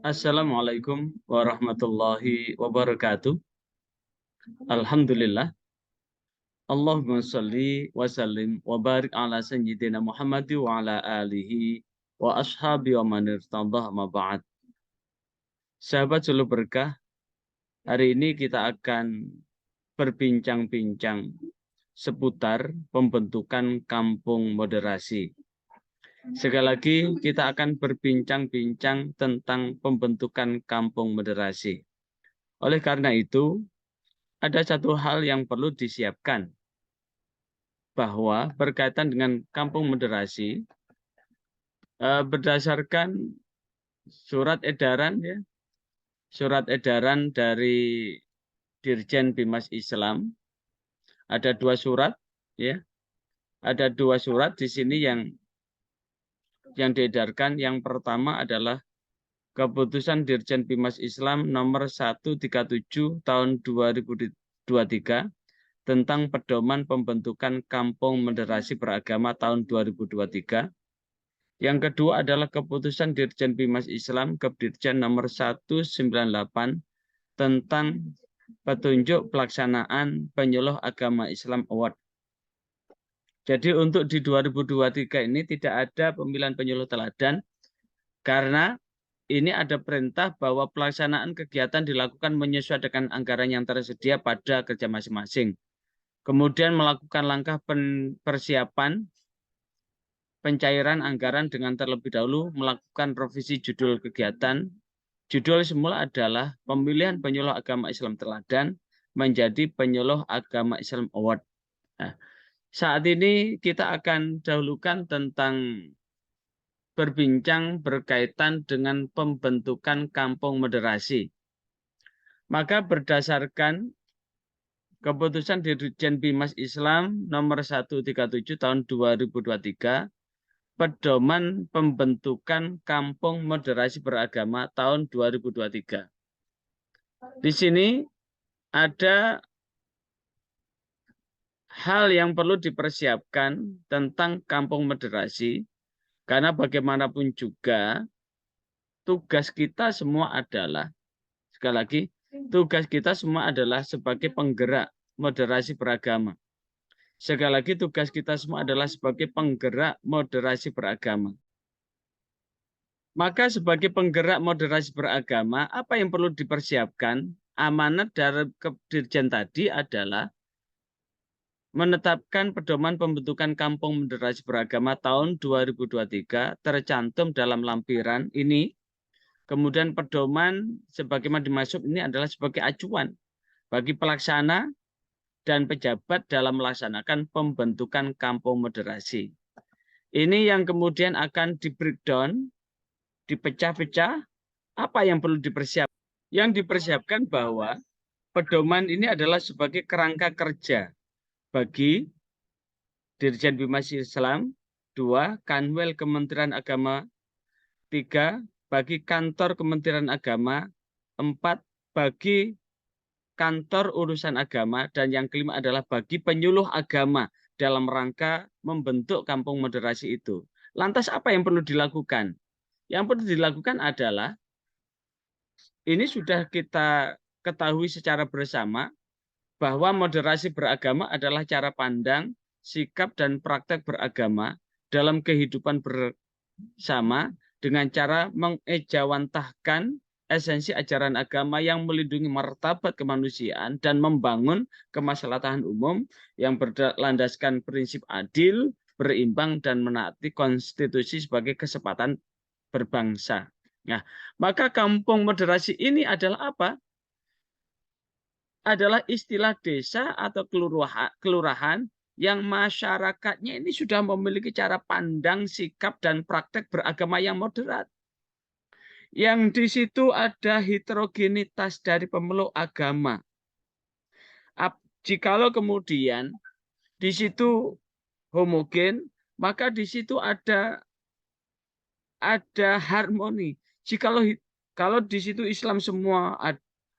Assalamualaikum warahmatullahi wabarakatuh. Alhamdulillah. Allahumma salli wa sallim wa barik ala sayyidina Muhammad wa ala alihi wa ashabi wa man irtadah ma ba'd. Sahabat suluh berkah, hari ini kita akan berbincang-bincang seputar pembentukan kampung moderasi. Sekali lagi kita akan berbincang-bincang tentang pembentukan kampung moderasi. Oleh karena itu, ada satu hal yang perlu disiapkan, bahwa berkaitan dengan kampung moderasi, berdasarkan surat edaran dari Dirjen Bimas Islam, ada dua surat, ya, ada dua surat di sini yang diedarkan. Yang pertama adalah Keputusan Dirjen Bimas Islam nomor 137 tahun 2023 tentang pedoman pembentukan kampung moderasi beragama tahun 2023. Yang kedua adalah Keputusan Dirjen Bimas Islam Kepdirjen nomor 198 tentang petunjuk pelaksanaan penyuluh agama Islam Award. Jadi untuk di 2023 ini tidak ada pemilihan penyuluh teladan, karena ini ada perintah bahwa pelaksanaan kegiatan dilakukan menyesuaikan dengan anggaran yang tersedia pada kerja masing-masing. Kemudian melakukan langkah persiapan pencairan anggaran dengan terlebih dahulu melakukan revisi judul kegiatan. Judul semula adalah Pemilihan Penyuluh Agama Islam Teladan menjadi Penyuluh Agama Islam Award. Nah, saat ini kita akan dahulukan tentang berbincang berkaitan dengan pembentukan kampung moderasi. Maka berdasarkan Keputusan Dirjen Bimas Islam nomor 137 tahun 2023, pedoman pembentukan kampung moderasi beragama tahun 2023. Di sini ada hal yang perlu dipersiapkan tentang kampung moderasi, karena bagaimanapun juga tugas kita semua adalah, sekali lagi, tugas kita semua adalah sebagai penggerak moderasi beragama. Sekali lagi, tugas kita semua adalah sebagai penggerak moderasi beragama. Maka sebagai penggerak moderasi beragama, apa yang perlu dipersiapkan? Amanat dari Dirjen tadi adalah menetapkan pedoman pembentukan kampung moderasi beragama tahun 2023 tercantum dalam lampiran ini. Kemudian pedoman sebagaimana dimaksud ini adalah sebagai acuan bagi pelaksana dan pejabat dalam melaksanakan pembentukan kampung moderasi. Ini yang kemudian akan di-breakdown, dipecah-pecah, apa yang perlu dipersiapkan. Yang dipersiapkan bahwa pedoman ini adalah sebagai kerangka kerja bagi Dirjen Bimas Islam, 2, Kanwil Kementerian Agama, 3, bagi kantor Kementerian Agama, 4, bagi kantor urusan agama, dan yang kelima adalah bagi penyuluh agama dalam rangka membentuk kampung moderasi itu. Lantas apa yang perlu dilakukan? Yang perlu dilakukan adalah, ini sudah kita ketahui secara bersama, bahwa moderasi beragama adalah cara pandang, sikap, dan praktek beragama dalam kehidupan bersama dengan cara mengejawantahkan esensi ajaran agama yang melindungi martabat kemanusiaan dan membangun kemaslahatan umum yang berlandaskan prinsip adil, berimbang, dan menaati konstitusi sebagai kesepakatan berbangsa. Nah, maka kampung moderasi ini adalah apa? Adalah istilah desa atau kelurahan yang masyarakatnya ini sudah memiliki cara pandang, sikap, dan praktek beragama yang moderat. Yang di situ ada heterogenitas dari pemeluk agama. Jikalau kemudian di situ homogen, maka di situ ada harmoni. Kalau di situ Islam semua,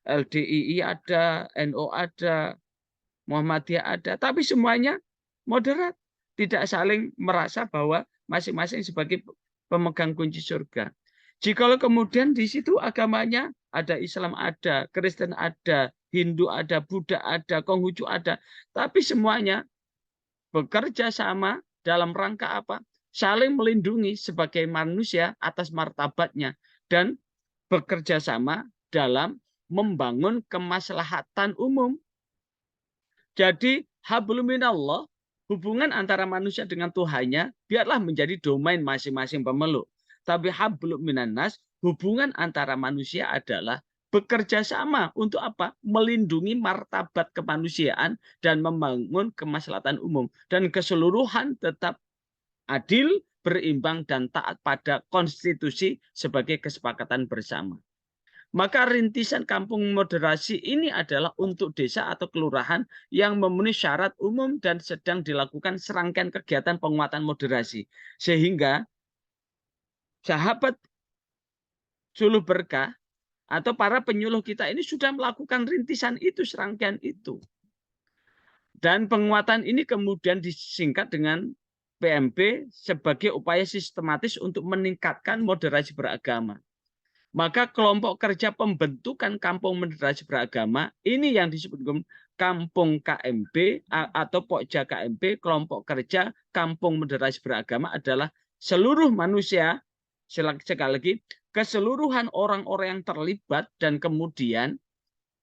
LDII ada, NU ada, Muhammadiyah ada, tapi semuanya moderat, tidak saling merasa bahwa masing-masing sebagai pemegang kunci surga. Jikalau kemudian di situ agamanya ada Islam ada, Kristen ada, Hindu ada, Buddha ada, Konghucu ada, tapi semuanya bekerja sama dalam rangka apa? Saling melindungi sebagai manusia atas martabatnya dan bekerja sama dalam membangun kemaslahatan umum. Jadi hablum minallah, hubungan antara manusia dengan Tuhannya biarlah menjadi domain masing-masing pemeluk. Tapi hablum minannas, hubungan antara manusia adalah bekerja sama untuk apa? Melindungi martabat kemanusiaan dan membangun kemaslahatan umum. Dan keseluruhan tetap adil, berimbang, dan taat pada konstitusi sebagai kesepakatan bersama. Maka rintisan kampung moderasi ini adalah untuk desa atau kelurahan yang memenuhi syarat umum dan sedang dilakukan serangkaian kegiatan penguatan moderasi. Sehingga sahabat suluh berkah atau para penyuluh kita ini sudah melakukan rintisan itu, serangkaian itu. Dan penguatan ini kemudian disingkat dengan PMB sebagai upaya sistematis untuk meningkatkan moderasi beragama. Maka kelompok kerja pembentukan kampung moderasi beragama ini yang disebut kampung KMB atau Pokja KMB, kelompok kerja kampung moderasi beragama adalah seluruh manusia, sekali lagi, keseluruhan orang-orang yang terlibat dan kemudian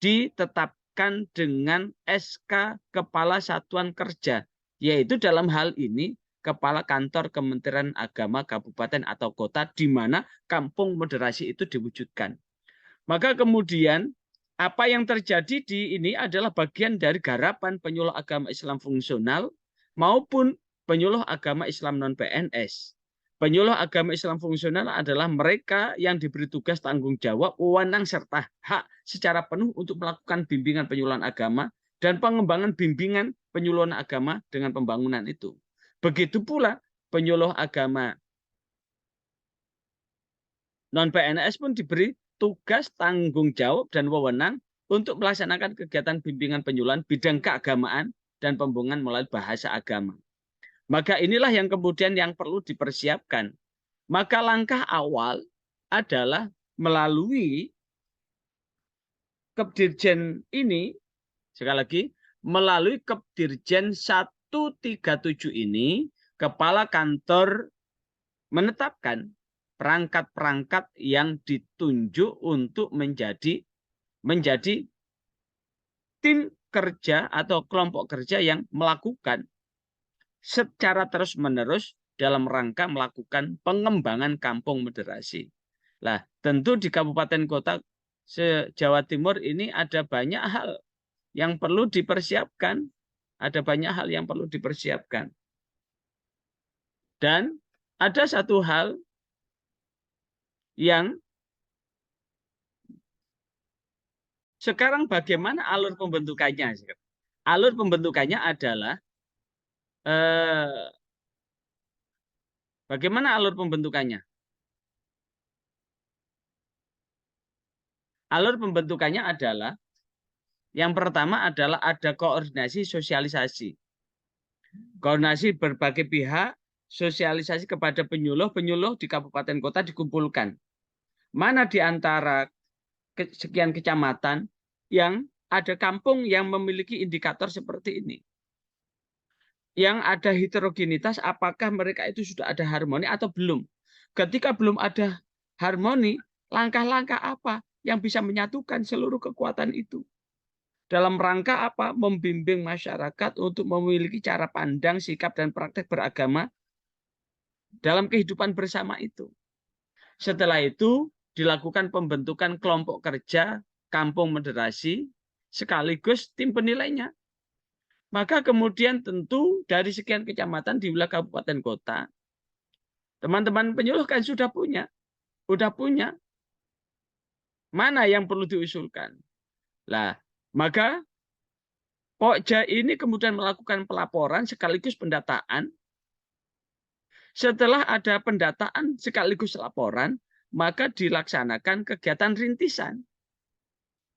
ditetapkan dengan SK Kepala Satuan Kerja, yaitu dalam hal ini Kepala Kantor Kementerian Agama Kabupaten atau Kota di mana kampung moderasi itu diwujudkan. Maka kemudian apa yang terjadi di ini adalah bagian dari garapan penyuluh agama Islam fungsional maupun penyuluh agama Islam non-PNS. Penyuluh agama Islam fungsional adalah mereka yang diberi tugas tanggung jawab, wewenang serta hak secara penuh untuk melakukan bimbingan penyuluhan agama dan pengembangan bimbingan penyuluhan agama dengan pembangunan itu. Begitu pula penyuluh agama non-PNS pun diberi tugas, tanggung jawab, dan wewenang untuk melaksanakan kegiatan bimbingan penyuluhan bidang keagamaan dan pembangunan melalui bahasa agama. Maka inilah yang kemudian yang perlu dipersiapkan. Maka langkah awal adalah melalui Kepdirjen ini, sekali lagi, melalui Kepdirjen 137 ini, Kepala Kantor menetapkan perangkat-perangkat yang ditunjuk untuk menjadi tim kerja atau kelompok kerja yang melakukan secara terus-menerus dalam rangka melakukan pengembangan kampung moderasi. Nah, tentu di kabupaten kota se-Jawa Timur ini ada banyak hal yang perlu dipersiapkan. Ada banyak hal yang perlu dipersiapkan. Dan ada satu hal yang sekarang bagaimana alur pembentukannya? Alur pembentukannya adalah bagaimana alur pembentukannya? Alur pembentukannya adalah yang pertama adalah ada koordinasi sosialisasi. Koordinasi berbagai pihak, sosialisasi kepada penyuluh di kabupaten kota dikumpulkan. Mana di antara sekian kecamatan yang ada kampung yang memiliki indikator seperti ini? Yang ada heterogenitas, apakah mereka itu sudah ada harmoni atau belum? Ketika belum ada harmoni, langkah-langkah apa yang bisa menyatukan seluruh kekuatan itu? Dalam rangka apa? Membimbing masyarakat untuk memiliki cara pandang, sikap, dan praktek beragama dalam kehidupan bersama itu. Setelah itu, dilakukan pembentukan kelompok kerja kampung moderasi sekaligus tim penilainya. Maka kemudian tentu dari sekian kecamatan di wilayah kabupaten kota, teman-teman penyuluh kan sudah punya mana yang perlu diusulkan. Lah, maka Pokja ini kemudian melakukan pelaporan sekaligus pendataan. Setelah ada pendataan sekaligus laporan, maka dilaksanakan kegiatan rintisan.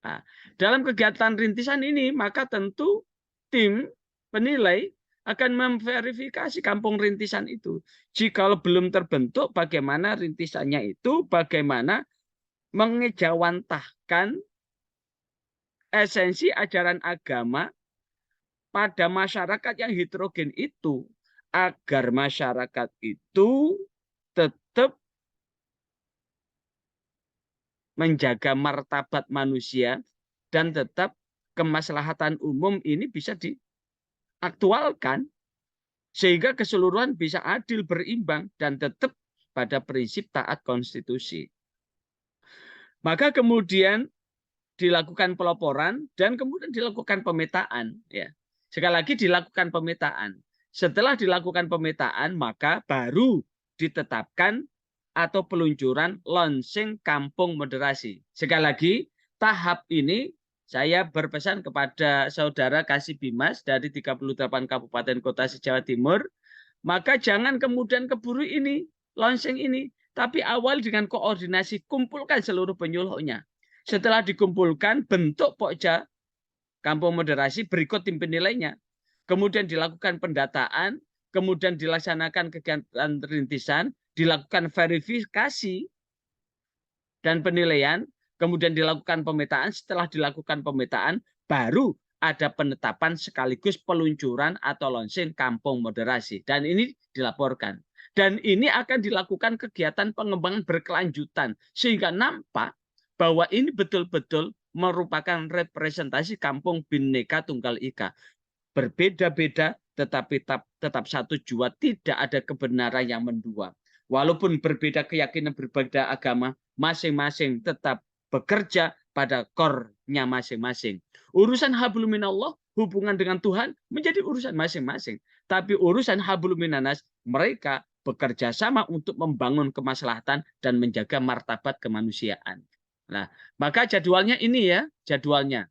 Nah, dalam kegiatan rintisan ini, maka tentu tim penilai akan memverifikasi kampung rintisan itu. Jikalau belum terbentuk, bagaimana rintisannya itu, bagaimana mengejawantahkan esensi ajaran agama pada masyarakat yang heterogen itu, agar masyarakat itu tetap menjaga martabat manusia dan tetap kemaslahatan umum ini bisa diaktualkan sehingga keseluruhan bisa adil, berimbang, dan tetap pada prinsip taat konstitusi. Maka kemudian dilakukan pelaporan dan kemudian dilakukan pemetaan. Ya. Sekali lagi dilakukan pemetaan. Setelah dilakukan pemetaan, maka baru ditetapkan atau peluncuran launching kampung moderasi. Sekali lagi, tahap ini saya berpesan kepada saudara Kasih Bimas dari 38 kabupaten kota se-Jawa Timur, maka jangan kemudian keburu ini, launching ini, tapi awal dengan koordinasi, kumpulkan seluruh penyuluhnya. Setelah dikumpulkan, bentuk Pokja Kampung Moderasi, berikut tim penilainya. Kemudian dilakukan pendataan, kemudian dilaksanakan kegiatan rintisan, dilakukan verifikasi dan penilaian, kemudian dilakukan pemetaan. Setelah dilakukan pemetaan, baru ada penetapan sekaligus peluncuran atau launching Kampung Moderasi. Dan ini dilaporkan. Dan ini akan dilakukan kegiatan pengembangan berkelanjutan. Sehingga nampak bahwa ini betul-betul merupakan representasi Kampung Bhinneka Tunggal Ika. Berbeda-beda tetapi tetap satu jua, tidak ada kebenaran yang mendua. Walaupun berbeda keyakinan, berbeda agama, masing-masing tetap bekerja pada core-nya masing-masing. Urusan hablum minallah, hubungan dengan Tuhan, menjadi urusan masing-masing. Tapi urusan hablum minanas, mereka bekerja sama untuk membangun kemaslahatan dan menjaga martabat kemanusiaan. Nah, maka jadwalnya ini ya, jadwalnya.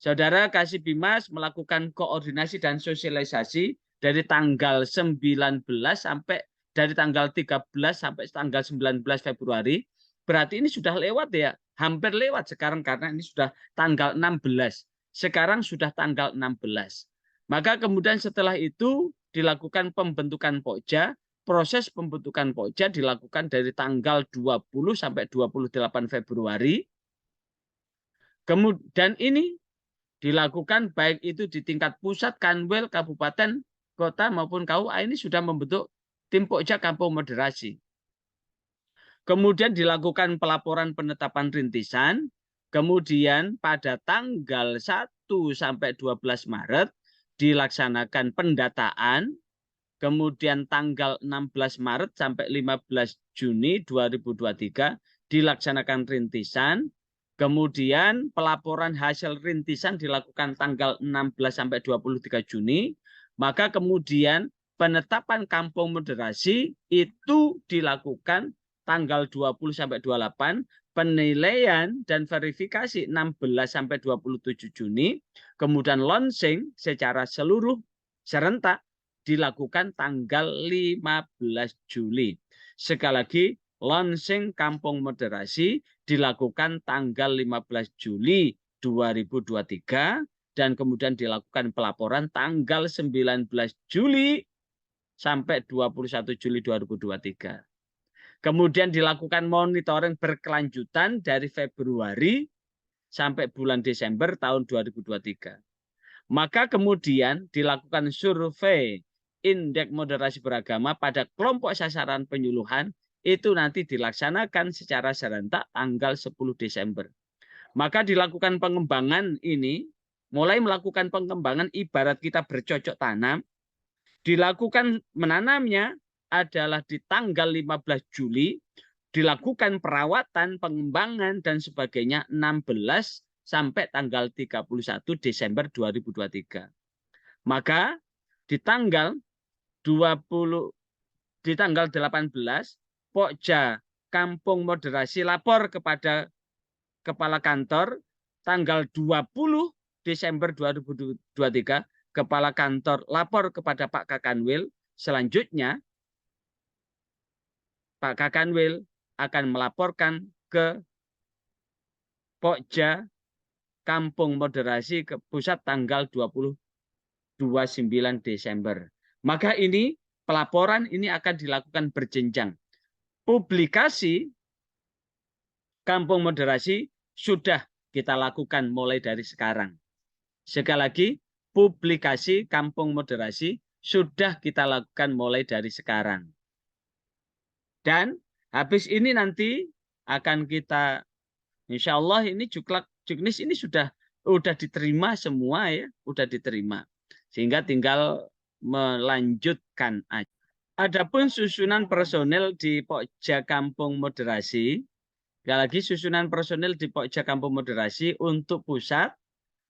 Saudara Kasih Bimas melakukan koordinasi dan sosialisasi dari tanggal 19 sampai dari tanggal 13 sampai tanggal 19 Februari. Berarti ini sudah lewat ya, hampir lewat sekarang karena ini sudah tanggal 16. Sekarang sudah tanggal 16. Maka kemudian setelah itu dilakukan pembentukan Pokja. Proses pembentukan Pokja dilakukan dari tanggal 20 sampai 28 Februari. Kemudian ini dilakukan baik itu di tingkat pusat, kanwil, kabupaten, kota maupun KUA ini sudah membentuk tim Pokja Kampung Moderasi. Kemudian dilakukan pelaporan penetapan rintisan, kemudian pada tanggal 1 sampai 12 Maret dilaksanakan pendataan, kemudian tanggal 16 Maret sampai 15 Juni 2023 dilaksanakan rintisan. Kemudian pelaporan hasil rintisan dilakukan tanggal 16 sampai 23 Juni. Maka kemudian penetapan Kampung Moderasi itu dilakukan tanggal 20 sampai 28, penilaian dan verifikasi 16 sampai 27 Juni, kemudian launching secara seluruh serentak dilakukan tanggal 15 Juli. Sekali lagi, launching Kampung Moderasi dilakukan tanggal 15 Juli 2023 dan kemudian dilakukan pelaporan tanggal 19 Juli sampai 21 Juli 2023. Kemudian dilakukan monitoring berkelanjutan dari Februari sampai bulan Desember tahun 2023. Maka kemudian dilakukan survei indeks moderasi beragama pada kelompok sasaran penyuluhan itu nanti dilaksanakan secara serentak tanggal 10 Desember. Maka dilakukan pengembangan ini, mulai melakukan pengembangan ibarat kita bercocok tanam, dilakukan menanamnya adalah di tanggal 15 Juli, dilakukan perawatan, pengembangan, dan sebagainya 16 sampai tanggal 31 Desember 2023. Maka di tanggal 18 Pokja Kampung Moderasi lapor kepada Kepala Kantor tanggal 20 Desember 2023, Kepala Kantor lapor kepada Pak Kakanwil. Selanjutnya Pak Kakanwil akan melaporkan ke Pokja Kampung Moderasi ke pusat tanggal 20 29 Desember. Maka ini pelaporan ini akan dilakukan berjenjang. Publikasi Kampung Moderasi sudah kita lakukan mulai dari sekarang. Sekali lagi, publikasi Kampung Moderasi sudah kita lakukan mulai dari sekarang. Dan habis ini nanti akan kita, insya Allah ini juknis ini sudah diterima semua ya, sudah diterima. Sehingga tinggal melanjutkan aja. Adapun susunan personel di Pokja Kampung Moderasi, sekali lagi susunan personel di Pokja Kampung Moderasi untuk pusat,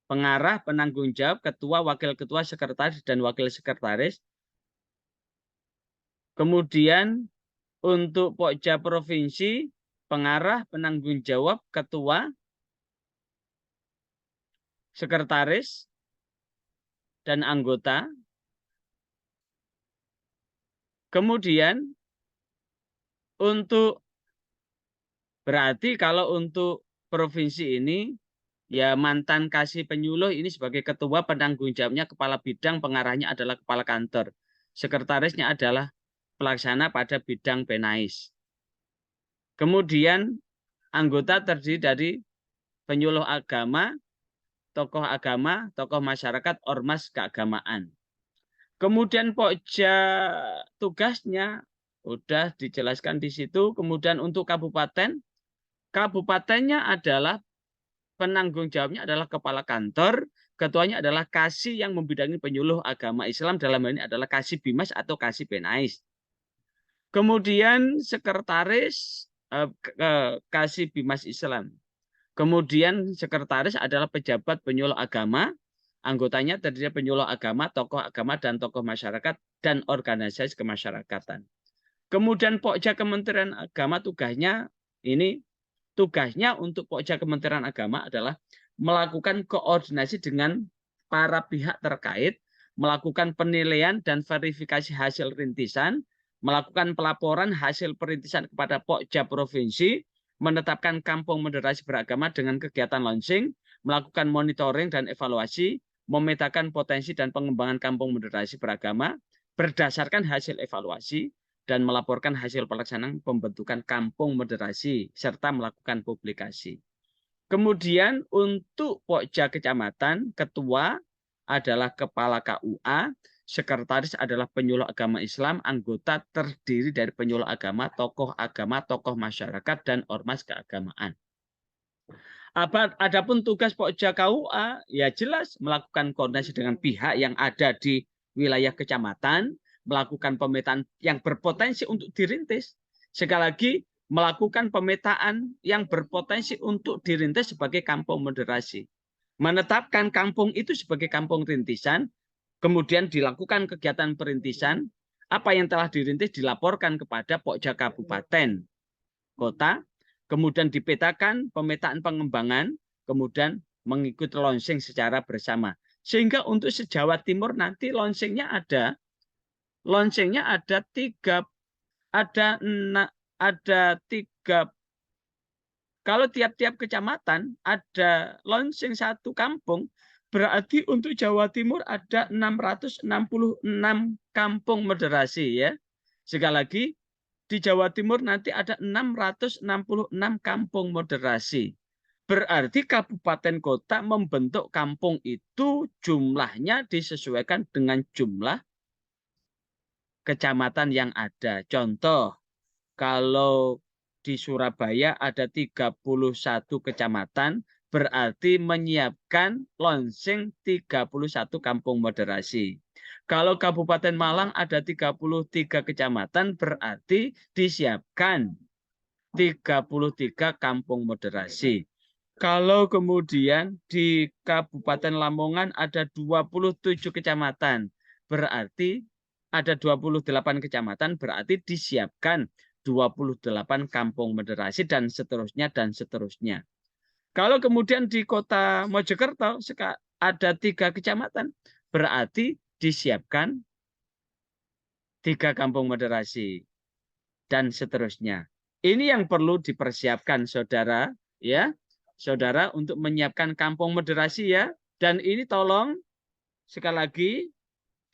pengarah, penanggung jawab, ketua, wakil ketua, sekretaris, dan wakil sekretaris. Kemudian untuk Pokja Provinsi, pengarah, penanggung jawab, ketua, sekretaris, dan anggota. Kemudian untuk berarti kalau untuk provinsi ini ya mantan kasih penyuluh ini sebagai ketua, penanggung jawabnya kepala bidang, pengarahnya adalah kepala kantor. Sekretarisnya adalah pelaksana pada bidang Penais. Kemudian anggota terdiri dari penyuluh agama, tokoh masyarakat, ormas keagamaan. Kemudian Pokja tugasnya sudah dijelaskan di situ. Kemudian untuk kabupaten, kabupatennya adalah penanggung jawabnya adalah kepala kantor, ketuanya adalah kasih yang membidangi penyuluh agama Islam, dalam hal ini adalah kasih Bimas atau kasih Penais. Kemudian sekretaris kasih Bimas Islam. Kemudian sekretaris adalah pejabat penyuluh agama. Anggotanya terdiri dari penyuluh agama, tokoh agama, dan tokoh masyarakat, dan organisasi kemasyarakatan. Kemudian Pokja Kementerian Agama tugasnya untuk Pokja Kementerian Agama adalah melakukan koordinasi dengan para pihak terkait, melakukan penilaian dan verifikasi hasil rintisan, melakukan pelaporan hasil perintisan kepada Pokja Provinsi, menetapkan kampung moderasi beragama dengan kegiatan launching, melakukan monitoring dan evaluasi, memetakan potensi dan pengembangan kampung moderasi beragama berdasarkan hasil evaluasi, dan melaporkan hasil pelaksanaan pembentukan kampung moderasi serta melakukan publikasi. Kemudian untuk Pokja Kecamatan, ketua adalah kepala KUA, sekretaris adalah penyuluh agama Islam, anggota terdiri dari penyuluh agama, tokoh masyarakat, dan ormas keagamaan. Adapun tugas Pokja KUA, ya jelas melakukan koordinasi dengan pihak yang ada di wilayah kecamatan, melakukan pemetaan yang berpotensi untuk dirintis. Sekali lagi, melakukan pemetaan yang berpotensi untuk dirintis sebagai kampung moderasi. Menetapkan kampung itu sebagai kampung rintisan, kemudian dilakukan kegiatan perintisan, apa yang telah dirintis dilaporkan kepada Pokja Kabupaten, Kota, kemudian dipetakan pemetaan pengembangan, kemudian mengikuti launching secara bersama. Sehingga untuk se-Jawa Timur nanti launchingnya ada tiga. Kalau tiap-tiap kecamatan ada launching satu kampung, berarti untuk Jawa Timur ada 666 kampung moderasi ya. Sekali lagi, di Jawa Timur nanti ada 666 kampung moderasi. Berarti kabupaten kota membentuk kampung itu jumlahnya disesuaikan dengan jumlah kecamatan yang ada. Contoh, kalau di Surabaya ada 31 kecamatan, berarti menyiapkan launching 31 kampung moderasi. Kalau Kabupaten Malang ada 33 kecamatan, berarti disiapkan 33 kampung moderasi. Kalau kemudian di Kabupaten Lamongan ada 27 kecamatan, berarti ada 28 kecamatan, berarti disiapkan 28 kampung moderasi dan seterusnya dan seterusnya. Kalau kemudian di Kota Mojokerto ada 3 kecamatan, berarti disiapkan 3 kampung moderasi dan seterusnya. Ini yang perlu dipersiapkan saudara, ya, saudara, untuk menyiapkan kampung moderasi ya. Dan ini tolong sekali lagi,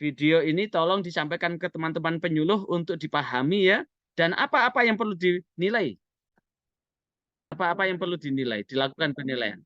video ini tolong disampaikan ke teman-teman penyuluh untuk dipahami ya. Dan apa-apa yang perlu dinilai. Apa-apa yang perlu dinilai, dilakukan penilaian.